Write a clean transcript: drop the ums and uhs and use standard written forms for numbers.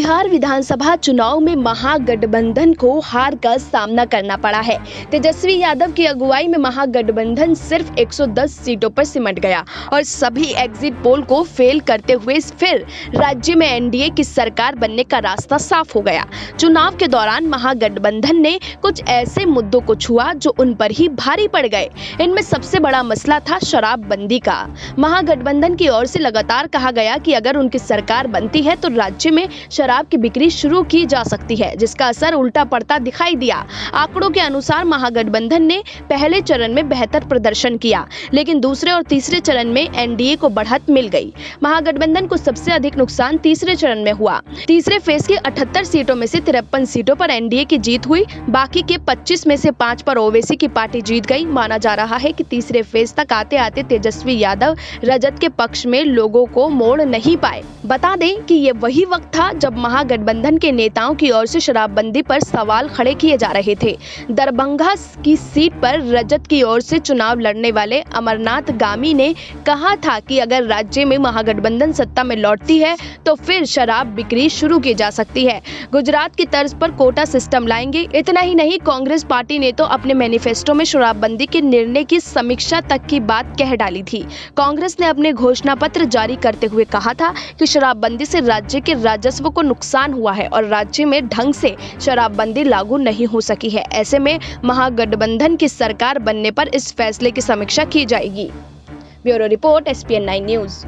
बिहार विधानसभा चुनाव में महागठबंधन को हार का सामना करना पड़ा है। तेजस्वी यादव की अगुवाई में महागठबंधन सिर्फ 110 सीटों पर सिमट गया और सभी एग्जिट पोल को फेल करते हुए फिर राज्य में एनडीए की सरकार बनने का रास्ता साफ हो गया। चुनाव के दौरान महागठबंधन ने कुछ ऐसे मुद्दों को छुआ जो उन पर ही भारी पड़ गए। इनमें सबसे बड़ा मसला था शराबबंदी का। महागठबंधन की ओर से लगातार कहा गया कि अगर उनकी सरकार बनती है तो राज्य में शराब की बिक्री शुरू की जा सकती है, जिसका असर उल्टा पड़ता दिखाई दिया। आंकड़ों के अनुसार महागठबंधन ने पहले चरण में बेहतर प्रदर्शन किया, लेकिन दूसरे और तीसरे चरण में एनडीए को बढ़त मिल गई। महागठबंधन को सबसे अधिक नुकसान तीसरे चरण में हुआ। तीसरे फेज की 78 सीटों में से 53 सीटों पर एनडीए की जीत हुई। बाकी के 25 में से 5 पर ओवैसी की पार्टी जीत गई। माना जा रहा है कि तीसरे फेज तक आते आते तेजस्वी यादव रजत के पक्ष में लोगों को मोड़ नहीं पाए। बता दें कि ये वही वक्त था जब महागठबंधन के नेताओं की ओर से शराबबंदी पर सवाल खड़े किए जा रहे थे। दरभंगा की सीट पर रजत की ओर से चुनाव लड़ने वाले अमरनाथ गामी ने कहा था कि अगर राज्य में महागठबंधन सत्ता में लौटती है तो फिर शराब बिक्री शुरू की जा सकती है। गुजरात की तर्ज पर कोटा सिस्टम लाएंगे। इतना ही नहीं, कांग्रेस पार्टी ने तो अपने मैनिफेस्टो में शराबबंदी के निर्णय की समीक्षा तक की बात कह डाली थी। कांग्रेस ने अपने घोषणा पत्र जारी करते हुए कहा था कि शराबबंदी से राज्य के राजस्व को नुकसान हुआ है और राज्य में ढंग से शराबबंदी लागू नहीं हो सकी है। ऐसे में महागठबंधन की सरकार बनने पर इस फैसले की समीक्षा की जाएगी। Bureau report, SPN9 news.